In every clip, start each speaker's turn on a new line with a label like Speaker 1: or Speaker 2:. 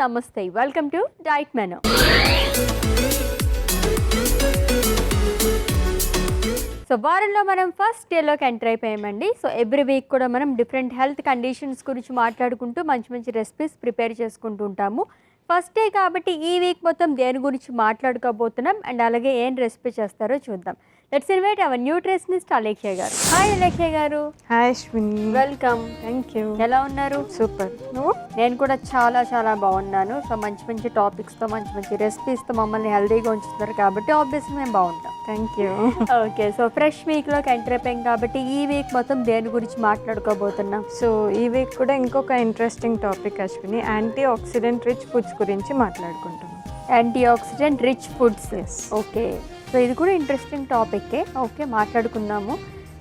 Speaker 1: నమస్తే, welcome to diet menu. So వారంలో మనం ఫస్ట్ డేలోకి ఎంటర్ అయిపోయామండి. సో ఎవ్రీ వీక్ కూడా మనం డిఫరెంట్ హెల్త్ కండిషన్స్ గురించి మాట్లాడుకుంటూ మంచి మంచి రెసిపీస్ ప్రిపేర్ చేసుకుంటూ ఉంటాము. ఫస్ట్ డే కాబట్టి ఈ వీక్ మొత్తం దేని గురించి మాట్లాడుకోబోతున్నాం అండ్ అలాగే ఏం రెసిపీ చేస్తారో చూద్దాం. Let's invite our nutritionist Alekhya గారు. హాయ్ అలేఖ్య గారు.
Speaker 2: Hi Ashwini.
Speaker 1: Welcome.
Speaker 2: Thank you.
Speaker 1: ఎలా ఉన్నారు?
Speaker 2: సూపర్. నువ్వు?
Speaker 1: నేను కూడా చాలా చాలా బాగున్నాను. సో మంచి మంచి టాపిక్స్తో మంచి మంచి రెసిపీస్తో మమ్మల్ని హెల్తీగా ఉంచుతున్నారు కాబట్టి ఆబ్వియస్లీ మేము బాగుంటాం.
Speaker 2: Thank you.
Speaker 1: Okay, so fresh వీక్లోకి ఎంటర్ అయిపోయాం కాబట్టి ఈ వీక్ మొత్తం దేని గురించి మాట్లాడుకోబోతున్నాం?
Speaker 2: సో ఈ వీక్ కూడా ఇంకొక interesting topic Ashwini, anti oxidant rich foods గురించి మాట్లాడుకుంటున్నాం.
Speaker 1: Anti oxidant rich foods. Okay, so ఇది కూడా ఇంట్రెస్టింగ్ టాపిక్కే. ఓకే, మాట్లాడుకుందాము.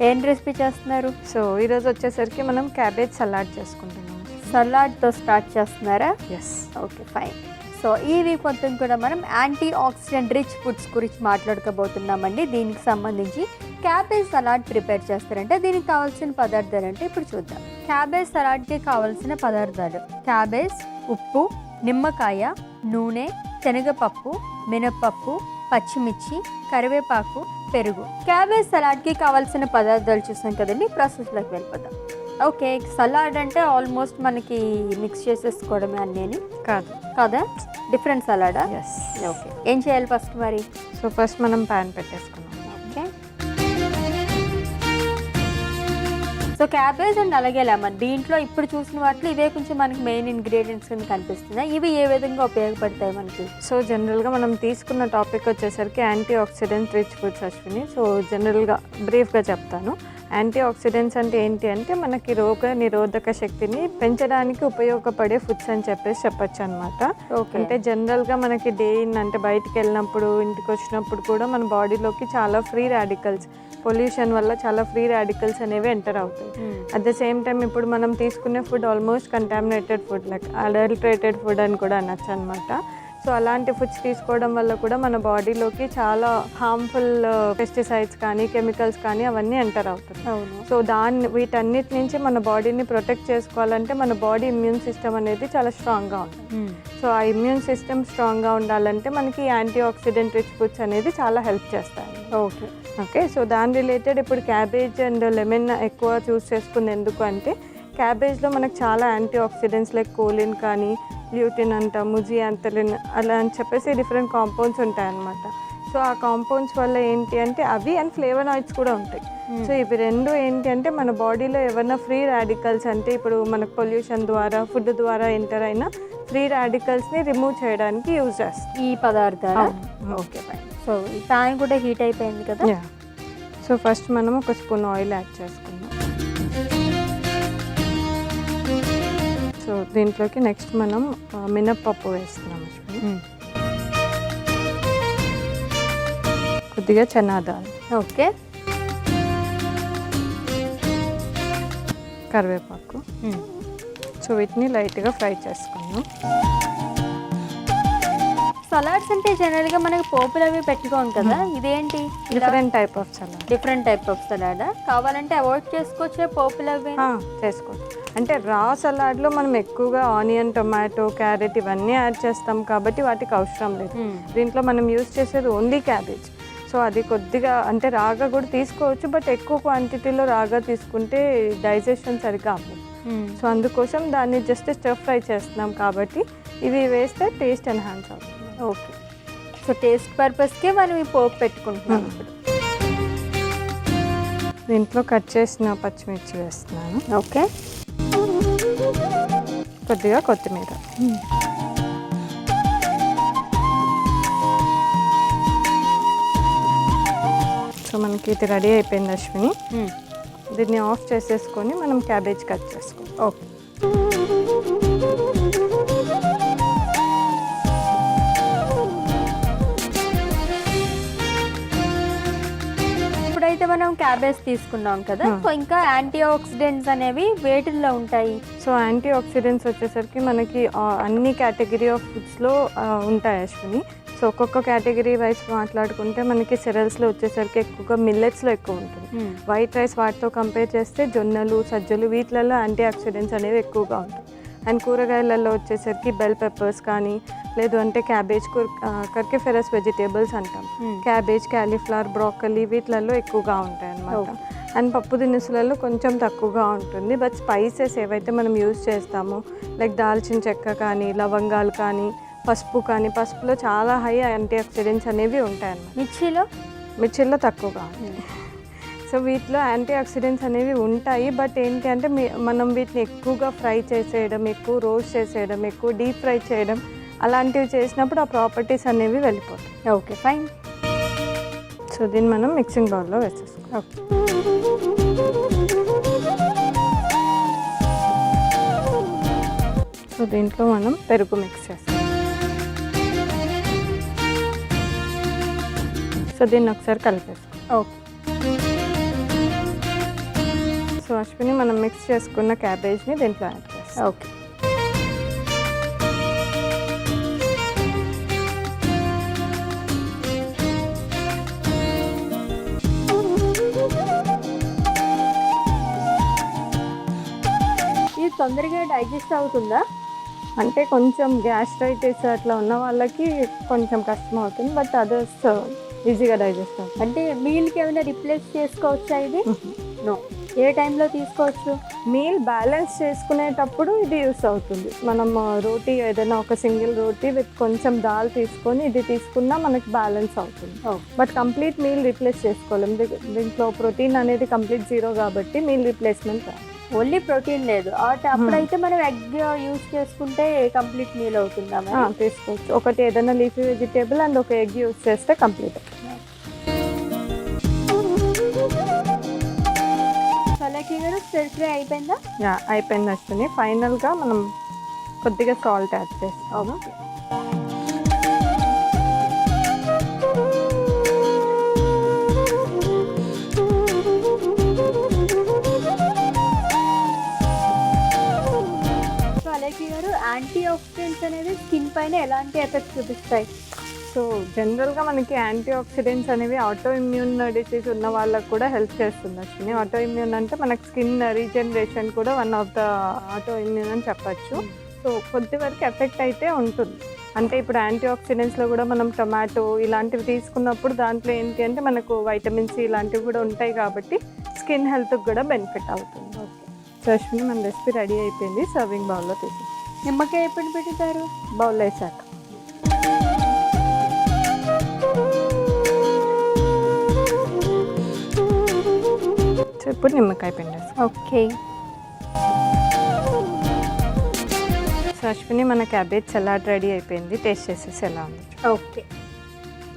Speaker 1: ఏం రెసిపీ చేస్తున్నారు?
Speaker 2: సో ఈరోజు వచ్చేసరికి మనం క్యాబేజ్ సలాడ్ చేసుకుంటున్నాం.
Speaker 1: సలాడ్తో స్టార్ట్ చేస్తున్నారా?
Speaker 2: ఎస్.
Speaker 1: Okay, fine. సో ఈ వీక్ మొత్తం కూడా మనం యాంటీ ఆక్సిడెంట్ రిచ్ ఫుడ్స్ గురించి మాట్లాడుకోబోతున్నామండి. దీనికి సంబంధించి క్యాబేజ్ సలాడ్ ప్రిపేర్ చేస్తారంటే దీనికి కావాల్సిన పదార్థాలు అంటే ఇప్పుడు చూద్దాం. క్యాబేజ్ సలాడ్కి కావాల్సిన పదార్థాలు: క్యాబేజ్, ఉప్పు, నిమ్మకాయ, నూనె, శనగపప్పు, మినప్పప్పు, పచ్చిమిర్చి, కరివేపాకు, పెరుగు. క్యాబేజ్ సలాడ్కి కావాల్సిన పదార్థాలు చూసాం కదండి. ప్రాసెస్లోకి వెళ్ళిపోదాం. ఓకే, సలాడ్ అంటే ఆల్మోస్ట్ మనకి మిక్స్ చేసేసుకోవడమే అన్నీ
Speaker 2: కాదు
Speaker 1: కదా, డిఫరెంట్ సలాడా?
Speaker 2: ఎస్.
Speaker 1: ఓకే, ఏం చేయాలి ఫస్ట్ మరి?
Speaker 2: సో ఫస్ట్ మనం ప్యాన్ పెట్టేసుకున్నాం.
Speaker 1: ఓకే, సో క్యాబేజ్ అండ్ అలాగే లెమన్, దీంట్లో ఇప్పుడు చూసిన వాటిలో ఇవే కొంచెం మనకి మెయిన్ ఇంగ్రీడియంట్స్ కింద కనిపిస్తున్నాయి. ఇవి ఏ విధంగా ఉపయోగపడతాయి మనకి?
Speaker 2: సో జనరల్గా మనం తీసుకున్న టాపిక్ వచ్చేసరికి anti oxidant rich foods Ashwini. So జనరల్గా బ్రీఫ్గా చెప్తాను. యాంటీ ఆక్సిడెంట్స్ అంటే ఏంటి అంటే మనకి రోగ నిరోధక శక్తిని పెంచడానికి ఉపయోగపడే ఫుడ్స్ అని చెప్పొచ్చు అనమాట. అంటే జనరల్గా మనకి డే ఇన్ అంటే బయటికి వెళ్ళినప్పుడు ఇంటికి వచ్చినప్పుడు కూడా మన బాడీలోకి చాలా ఫ్రీ రాడికల్స్, పొల్యూషన్ వల్ల చాలా ఫ్రీ రాడికల్స్ అనేవి ఎంటర్ అవుతాయి. అట్ ద సేమ్ టైం ఇప్పుడు మనం తీసుకునే food almost contaminated food, like adulterated food అని కూడా అనొచ్చు అనమాట. సో అలాంటి ఫుడ్స్ తీసుకోవడం వల్ల కూడా మన బాడీలోకి చాలా హార్మ్ఫుల్ పెస్టిసైడ్స్ కానీ కెమికల్స్ కానీ అవన్నీ ఎంటర్ అవుతాయి. సో వీటన్నిటి నుంచి మన బాడీని ప్రొటెక్ట్ చేసుకోవాలంటే మన బాడీ ఇమ్యూన్ సిస్టమ్ అనేది చాలా స్ట్రాంగ్గా ఉంటుంది. సో ఆ ఇమ్యూన్ సిస్టమ్ స్ట్రాంగ్గా ఉండాలంటే మనకి యాంటీ ఆక్సిడెంట్ రిచ్ ఫుడ్స్ అనేది చాలా హెల్ప్ చేస్తాయి. ఓకే, సో దాని రిలేటెడ్ ఇప్పుడు క్యాబేజ్ అండ్ లెమన్ ఎక్కువ చూస్ చేసుకుంది ఎందుకు అంటే క్యాబేజ్లో మనకు చాలా యాంటీ ఆక్సిడెంట్స్ లైక్ కోలిన్ కానీ, ల్యూటిన్ అంటాము, జియాంథలిన్ అలా అని చెప్పేసి డిఫరెంట్ కాంపౌండ్స్ ఉంటాయన్నమాట. సో ఆ కాంపౌండ్స్ వల్ల ఏంటి అంటే అవి అండ్ ఫ్లేవనాయిడ్స్ కూడా ఉంటాయి. సో ఇవి రెండు ఏంటి అంటే మన బాడీలో ఏమైనా ఫ్రీ రాడికల్స్ అంటే ఇప్పుడు మనకు పొల్యూషన్ ద్వారా ఫుడ్ ద్వారా ఎంటర్ అయిన ఫ్రీ రాడికల్స్ని రిమూవ్ చేయడానికి యూజ్ చేస్తాం
Speaker 1: ఈ పదార్థాలు. Okay, fine. సో ఈ ప్యాన్ కూడా హీట్ అయిపోయింది కదా.
Speaker 2: సో ఫస్ట్ మనం ఒక స్పూన్ ఆయిల్ యాడ్ చేసుకుందాం. సో దీంట్లోకి నెక్స్ట్ మనం మినప్పప్పు వేస్తున్నాం. కొద్దిగా చనాదాల్.
Speaker 1: ఓకే,
Speaker 2: కరివేపాకు. సో వీటిని లైట్గా ఫ్రై చేసుకున్నాం.
Speaker 1: సలాడ్స్ అంటే జనరల్గా మనకి పోపులు అవి పెట్టుకోం కదా, ఇదేంటి
Speaker 2: different type of salad?
Speaker 1: Different type of సలాడా? కావాలంటే అవాయిడ్ చేసుకోవచ్చే పోపులు అవి?
Speaker 2: చేసుకోవచ్చు. అంటే రా సలాడ్లో మనం ఎక్కువగా ఆనియన్, టొమాటో, క్యారెట్ ఇవన్నీ యాడ్ చేస్తాం కాబట్టి వాటికి అవసరం లేదు. దీంట్లో మనం యూజ్ చేసేది ఓన్లీ క్యాబేజ్. సో అది కొద్దిగా అంటే రాగా కూడా తీసుకోవచ్చు, బట్ ఎక్కువ క్వాంటిటీలో రాగా తీసుకుంటే డైజెషన్ సరిగ్గా అవ్వదు. సో అందుకోసం దాన్ని జస్ట్ స్టర్ ఫ్రై చేస్తున్నాం కాబట్టి ఇవి వేస్తే టేస్ట్ ఎన్హాన్స్ అవుతుంది.
Speaker 1: ఓకే, సో టేస్ట్ పర్పస్కే మనం ఈ పోపు పెట్టుకుంటున్నాం. ఇప్పుడు
Speaker 2: దీంట్లో కట్ చేసిన పచ్చిమిర్చి వేస్తున్నాను.
Speaker 1: ఓకే,
Speaker 2: కొద్దిగా కొత్తిమీర. సో మనకి ఇది రెడీ అయిపోయింది అశ్విని. దీన్ని ఆఫ్ చేసేసుకొని మనం క్యాబేజ్ కట్ చేసుకోవాలి.
Speaker 1: ఓకే, ఇప్పుడైతే మనం క్యాబేజ్ తీసుకున్నాం కదా, సో ఇంకా యాంటీ ఆక్సిడెంట్స్ అనేవి వేటిల్లో ఉంటాయి?
Speaker 2: సో యాంటీ ఆక్సిడెంట్స్ వచ్చేసరికి మనకి అన్ని కేటగిరీ ఆఫ్ ఫుడ్స్లో ఉంటాయి అశ్విని. సో ఒక్కొక్క కేటగిరీ వైజ్ మాట్లాడుకుంటే మనకి సెరల్స్లో వచ్చేసరికి ఎక్కువగా మిల్లెట్స్లో ఎక్కువ ఉంటుంది. వైట్ రైస్ వాటితో కంపేర్ చేస్తే జొన్నలు, సజ్జలు వీటిలలో యాంటీ ఆక్సిడెంట్స్ అనేవి ఎక్కువగా ఉంటాయి. అండ్ కూరగాయలలో వచ్చేసరికి బెల్ పెప్పర్స్ కానీ, లేదు అంటే క్యాబేజ్, కర్కిఫెరస్ వెజిటేబుల్స్ అంటాం, క్యాబేజ్, క్యాలీఫ్లవర్, బ్రోకలీ వీటిలలో ఎక్కువగా ఉంటాయి అన్నమాట. అండ్ పప్పు దినుసులలో కొంచెం తక్కువగా ఉంటుంది. బట్ స్పైసెస్ ఏవైతే మనం యూజ్ చేస్తామో లైక్ దాల్చిన చెక్క కానీ, లవంగాలు కానీ, పసుపు కానీ, పసుపులో చాలా హై యాంటీ ఆక్సిడెంట్స్ అనేవి ఉంటాయి అన్నమాట. మిర్చిలో తక్కువగా ఉంటాయి. సో వీటిలో యాంటీ ఆక్సిడెంట్స్ అనేవి ఉంటాయి. బట్ ఏంటి అంటే మనం వీటిని ఎక్కువగా ఫ్రై చేసేయడం, ఎక్కువ రోస్ట్ చేసేయడం, ఎక్కువ డీప్ ఫ్రై చేయడం అలాంటివి చేసినప్పుడు ఆ ప్రాపర్టీస్ అనేవి వెళ్ళిపోతాయి.
Speaker 1: Okay, fine.
Speaker 2: సో దీన్ని మనం మిక్సింగ్ బౌల్లో వేసేసుకోవాలి.
Speaker 1: ఓకే.
Speaker 2: సో దీంట్లో మనం పెరుగు మిక్స్ చేస్తాం. సో దీన్ని ఒకసారి కలిపేస్తాం.
Speaker 1: ఓకే.
Speaker 2: సో అశ్విని మనం మిక్స్ చేసుకున్న క్యాబేజ్ని దీంట్లో యాడ్ చేస్తాం.
Speaker 1: ఓకే. ఇది తొందరగా డైజెస్ట్ అవుతుందా?
Speaker 2: అంటే కొంచెం గ్యాస్ట్రైటిస్ అట్లా ఉన్న వాళ్ళకి కొంచెం కష్టం అవుతుంది. బట్ అదర్స్ ఈజీగా డైజెస్ట్ అవుతుంది.
Speaker 1: అంటే మీల్కి ఏమైనా రిప్లేస్ చేసుకోవచ్చా ఇది? నో. ఏ టైంలో తీసుకోవచ్చు?
Speaker 2: మీల్ బ్యాలెన్స్ చేసుకునేటప్పుడు ఇది యూస్ అవుతుంది. మనం రోటీ ఏదైనా ఒక సింగిల్ రోటీ విత్ కొంచెం దాల్ తీసుకొని ఇది తీసుకున్నా మనకి బ్యాలెన్స్ అవుతుంది. బట్ కంప్లీట్ మీల్ రీప్లేస్ చేసుకోలేం. దీంట్లో ప్రోటీన్ అనేది కంప్లీట్ జీరో కాబట్టి మీల్ రీప్లేస్మెంట్
Speaker 1: ఓన్లీ ప్రోటీన్ లేదు. అప్పుడైతే మనం ఎగ్ యూస్ చేసుకుంటే కంప్లీట్ మీల్ అవుతుందా?
Speaker 2: తీసుకోవచ్చు. ఒకటి ఏదైనా లీఫీ వెజిటేబుల్ అండ్ ఒక ఎగ్ యూస్ చేస్తే కంప్లీట్.
Speaker 1: అయిపోయిందా?
Speaker 2: అయిపోయింది అశ్విని. ఫైనల్గా మనం కొద్దిగా సాల్ట్ యాడ్ చేస్తాము.
Speaker 1: యాంటీ ఆక్సిడెంట్స్ అనేవి స్కిన్ పైన ఎలాంటి ఎఫెక్ట్ చూపిస్తాయి?
Speaker 2: సో జనరల్గా మనకి యాంటీ ఆక్సిడెంట్స్ అనేవి ఆటో ఇమ్యూన్ డిసీజ్ ఉన్న వాళ్ళకు కూడా హెల్ప్ చేస్తుంది అశ్విని. ఆటో ఇమ్యూన్ అంటే మనకి స్కిన్ రీజనరేషన్ కూడా one of the auto immune అని చెప్పచ్చు. సో కొద్ది వరకు ఎఫెక్ట్ అయితే ఉంటుంది. అంటే ఇప్పుడు యాంటీ ఆక్సిడెంట్స్లో కూడా మనం టొమాటో ఇలాంటివి తీసుకున్నప్పుడు దాంట్లో ఏంటి అంటే మనకు వైటమిన్ సి ఇలాంటివి కూడా ఉంటాయి కాబట్టి స్కిన్ హెల్త్కి కూడా బెనిఫిట్ అవుతుంది. ఓకే. సో అశ్విని మన రెసిపీ రెడీ అయిపోయింది. సర్వింగ్ బౌల్లో తీసి
Speaker 1: నిమ్మకాయ ఎప్పుడు పెడతారు?
Speaker 2: బౌల్లో వేసాక. ఇప్పుడు నిమ్మకాయ పిండేసి.
Speaker 1: ఓకే.
Speaker 2: సో అశ్విని మన క్యాబేజ్ సలాడ్ రెడీ అయిపోయింది. టేస్ట్ చేసేసి ఎలా ఉంది?
Speaker 1: Okay.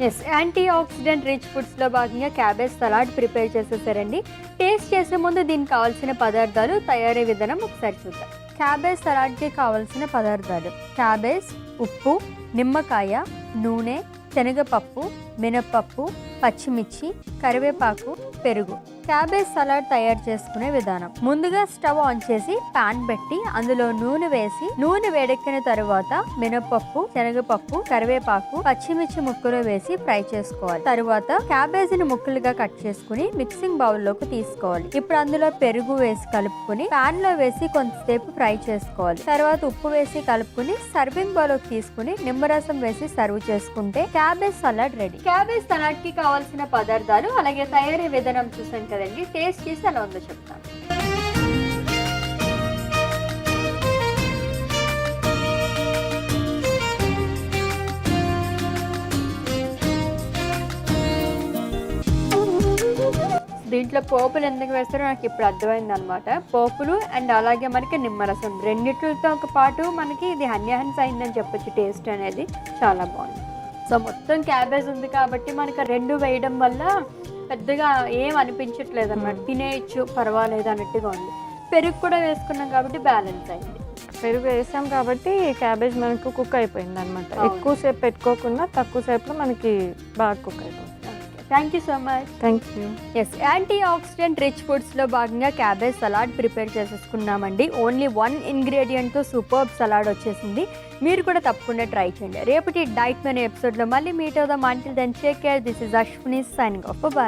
Speaker 1: Yes, antioxidant rich ఫుడ్స్లో భాగంగా క్యాబేజ్ సలాడ్ ప్రిపేర్ చేసేసారండి. టేస్ట్ చేసే ముందు దీనికి కావాల్సిన పదార్థాలు, తయారీ విధానం ఒకసారి చూద్దాం. క్యాబేజ్ సలాడ్కి కావాల్సిన పదార్థాలు: క్యాబేజ్, ఉప్పు, నిమ్మకాయ, నూనె, శనగపప్పు, మినప్పప్పు, పచ్చిమిర్చి, కరివేపాకు, పెరుగు. క్యాబేజ్ సలాడ్ తయారు చేసుకునే విధానం: ముందుగా స్టవ్ ఆన్ చేసి పాన్ పెట్టి అందులో నూనె వేసి, నూనె వేడెక్కిన తరువాత మినప్పప్పు, శనగపప్పు, కరివేపాకు, పచ్చిమిర్చి ముక్కలు వేసి ఫ్రై చేసుకోవాలి. తరువాత క్యాబేజీని ముక్కలుగా కట్ చేసుకుని మిక్సింగ్ బౌల్ లోకి తీసుకోవాలి. ఇప్పుడు అందులో పెరుగు వేసి కలుపుకుని పాన్ లో వేసి కొంతసేపు ఫ్రై చేసుకోవాలి. తర్వాత ఉప్పు వేసి కలుపుకుని సర్వింగ్ బౌల్ లోకి తీసుకుని నిమ్మరసం వేసి సర్వ్ చేసుకుంటే cabbage salad ready. Cabbage salad కి కావాల్సిన పదార్థాలు అలాగే తయారీ విధానం చూసాం కదండి. టేస్ట్ చేసి ఎలా ఉందో చెప్తాను. దీంట్లో పోపులు ఎందుకు వేస్తారో నాకు ఇప్పుడు అర్థమైంది అనమాట. పోపులు అండ్ అలాగే మనకి నిమ్మరసం రెండిట్లతో ఒక పాటు మనకి ఇది హన్యాహన్స్ అయిందని చెప్పొచ్చు. టేస్ట్ అనేది చాలా బాగుంది. సో మొత్తం క్యాబేజ్ ఉంది కాబట్టి మనకి రెండు వేయడం వల్ల పెద్దగా ఏం అనిపించట్లేదు అన్నమాట. తినేయచ్చు, పర్వాలేదు అన్నట్టుగా ఉంది. పెరుగు కూడా వేసుకున్నాం కాబట్టి బ్యాలెన్స్ అయింది.
Speaker 2: పెరుగు వేసాం కాబట్టి క్యాబేజ్ మనకు కుక్ అయిపోయింది అనమాట. ఎక్కువసేపు పెట్టుకోకుండా తక్కువ సేపులో మనకి బాగా కుక్ అయిపోయింది.
Speaker 1: Thank you so much.
Speaker 2: Thank you.
Speaker 1: Yes, antioxidant rich ఫుడ్స్లో భాగంగా క్యాబేజ్ సలాడ్ ప్రిపేర్ చేసేసుకున్నామండి. ఓన్లీ 1 ఇంగ్రీడియంట్తో సూపర్బ్ సలాడ్ వచ్చేసింది. మీరు కూడా తప్పకుండా ట్రై చేయండి. రేపటి డైట్ మెనూ ఎపిసోడ్లో మళ్ళీ మీట్ అవుదాం. Until then take care. This is Ashwini signing off. Bye.